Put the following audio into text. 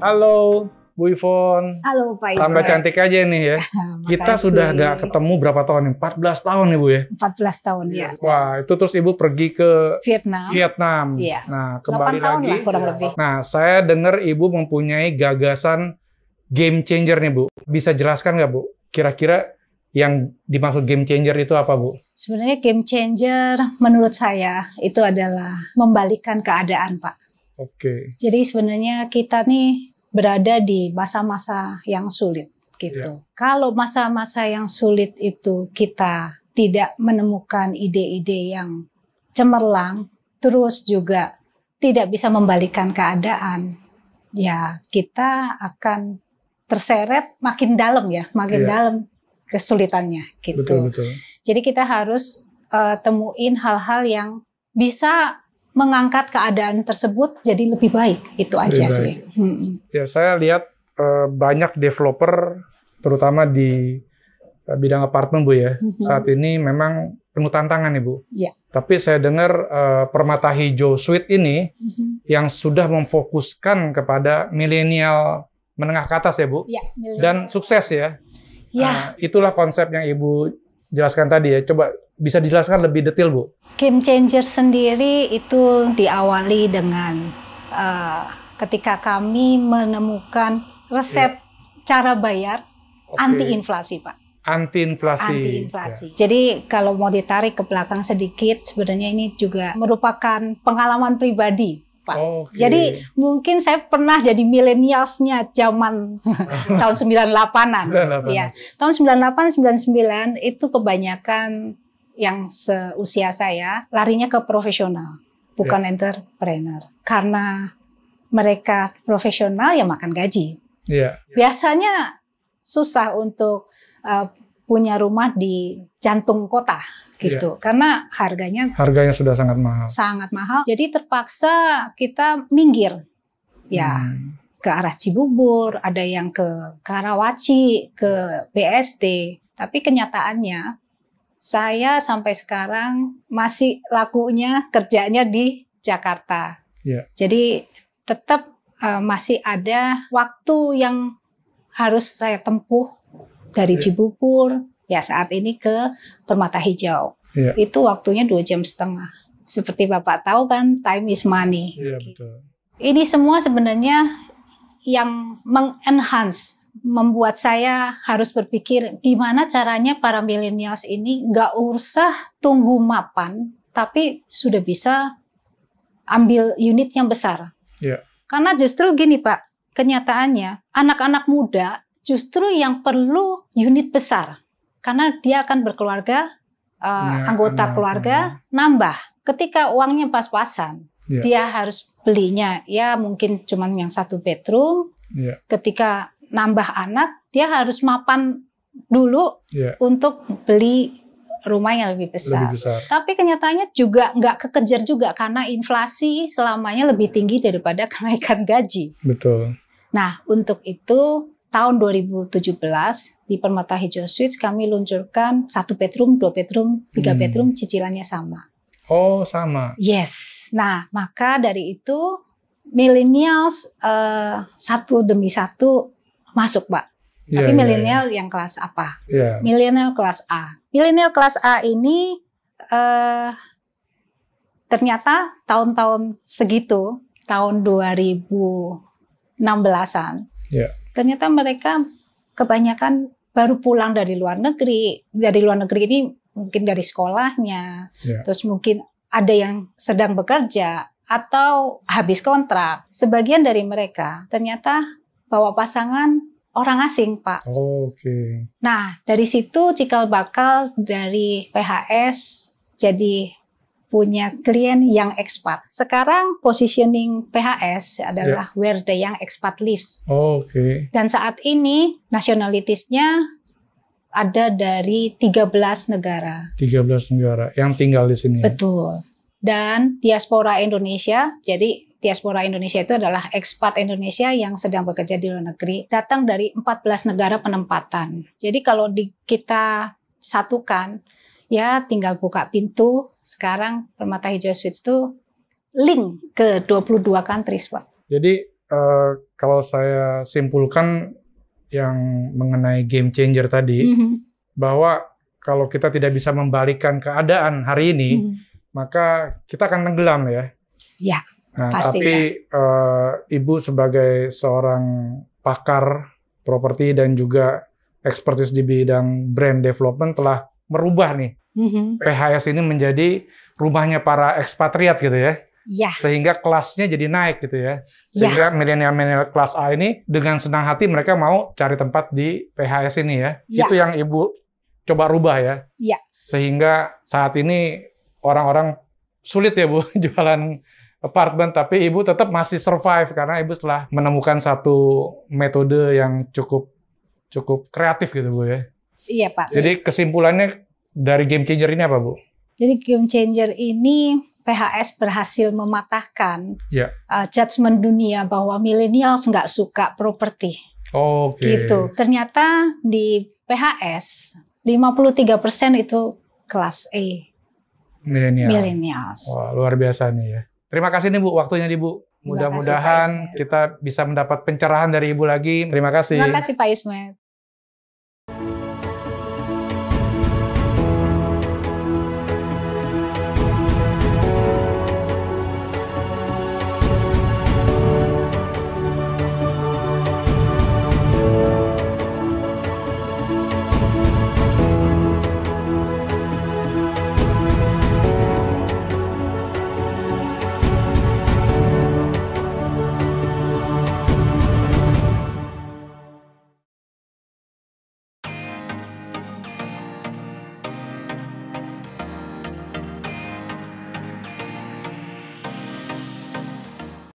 Halo, Bu Ivon. Halo Pak Ismail. Tambah cantik aja nih ya. Kita sudah nggak ketemu berapa tahun nih? 14 tahun nih Bu ya? 14 tahun ya. Wah, itu terus Ibu pergi ke Vietnam. Iya. Nah, kembali 8 tahun lagi. lah kurang lebih. Nah, saya dengar Ibu mempunyai gagasan game changer nih Bu. Bisa jelaskan nggak Bu? Kira-kira yang dimaksud game changer itu apa Bu? Sebenarnya game changer menurut saya itu adalah membalikkan keadaan Pak. Oke. Jadi sebenarnya kita nih berada di masa-masa yang sulit gitu. Kalau masa-masa yang sulit itu kita tidak menemukan ide-ide yang cemerlang, terus juga tidak bisa membalikkan keadaan, ya kita akan terseret makin dalam ya, makin dalam kesulitannya gitu. Betul. Jadi kita harus temuin hal-hal yang bisa mengangkat keadaan tersebut jadi lebih baik, itu aja sih. Ya, saya lihat banyak developer, terutama di bidang apartemen Bu ya. Saat ini memang penuh tantangan nih Bu. Ya. Tapi saya dengar Permata Hijau Suite ini yang sudah memfokuskan kepada milenial menengah ke atas ya Bu. Ya, dan sukses ya. Ya. Itulah konsep yang Ibu jelaskan tadi ya. Coba bisa dijelaskan lebih detail Bu. Game changer sendiri itu diawali dengan ketika kami menemukan resep cara bayar anti-inflasi Pak. Anti-inflasi. Jadi kalau mau ditarik ke belakang sedikit, sebenarnya ini juga merupakan pengalaman pribadi Pak. Jadi mungkin saya pernah jadi milenialsnya zaman tahun 98-an. Ya, tahun 98, 99 itu kebanyakan yang seusia saya larinya ke profesional, bukan entrepreneur. Karena mereka profesional ya makan gaji. Biasanya susah untuk punya rumah di jantung kota gitu, karena harganya sudah sangat mahal. Sangat mahal. Jadi terpaksa kita minggir, ya ke arah Cibubur, ada yang ke Karawaci, ke BSD. Tapi kenyataannya saya sampai sekarang masih lakunya kerjanya di Jakarta. Jadi tetap masih ada waktu yang harus saya tempuh dari Cibubur ya saat ini ke Permata Hijau. Itu waktunya 2,5 jam. Seperti Bapak tahu kan, time is money. Betul. Ini semua sebenarnya yang mengenhance, membuat saya harus berpikir gimana caranya para millennials ini nggak usah tunggu mapan, tapi sudah bisa ambil unit yang besar. Karena justru gini Pak, kenyataannya anak-anak muda justru yang perlu unit besar. Karena dia akan berkeluarga, anggota keluarga nambah. Ketika uangnya pas-pasan, dia harus belinya ya mungkin cuma yang 1 bedroom. Ketika nambah anak, dia harus mapan dulu untuk beli rumah yang lebih besar. Tapi kenyataannya juga nggak kekejar juga karena inflasi selamanya lebih tinggi daripada kenaikan gaji. Betul. Nah, untuk itu tahun 2017 di Permata Hijau Suites kami luncurkan 1 bedroom, 2 bedroom, 3 bedroom, cicilannya sama. Oh, sama. Yes. Nah, maka dari itu millennials satu demi satu masuk, Pak. Tapi milenial yang kelas apa? Milenial kelas A. Milenial kelas A ini ternyata tahun-tahun segitu, tahun 2016-an, ternyata mereka kebanyakan baru pulang dari luar negeri. Dari luar negeri ini mungkin dari sekolahnya, terus mungkin ada yang sedang bekerja atau habis kontrak. Sebagian dari mereka ternyata bawa pasangan orang asing, Pak. Nah, dari situ cikal bakal dari PHS jadi punya klien yang expat. Sekarang positioning PHS adalah where the young expat lives. Dan saat ini nationalities-nya ada dari 13 negara. 13 negara yang tinggal di sini. Betul. Dan diaspora Indonesia, jadi diaspora Indonesia itu adalah ekspat Indonesia yang sedang bekerja di luar negeri, datang dari 14 negara penempatan. Jadi kalau kita satukan, ya tinggal buka pintu. Sekarang Permata Hijau Suites itu link ke 22 countries, Pak. Jadi kalau saya simpulkan yang mengenai game changer tadi, bahwa kalau kita tidak bisa membalikan keadaan hari ini, maka kita akan tenggelam ya. Ya, Nah, pasti. tapi Ibu sebagai seorang pakar properti dan juga expertise di bidang brand development telah merubah nih PHS ini menjadi rumahnya para ekspatriat gitu ya. Ya. Sehingga kelasnya jadi naik gitu ya. Sehingga milenial-milenial kelas A ini dengan senang hati mereka mau cari tempat di PHS ini ya. Itu yang Ibu coba rubah ya. Ya. Sehingga saat ini orang-orang sulit ya Bu jualan apartemen, tapi Ibu tetap masih survive karena Ibu setelah menemukan satu metode yang cukup kreatif gitu Bu ya. Iya Pak. Jadi kesimpulannya dari game changer ini apa Bu? Jadi game changer ini PHS berhasil mematahkan judgement dunia bahwa millennials nggak suka properti. Gitu. Ternyata di PHS 53% itu kelas E. Millennials. Wah, luar biasa nih ya. Terima kasih nih Bu, waktunya nih Bu. Mudah-mudahan kita bisa mendapat pencerahan dari Ibu lagi. Terima kasih. Terima kasih Pak Ismet.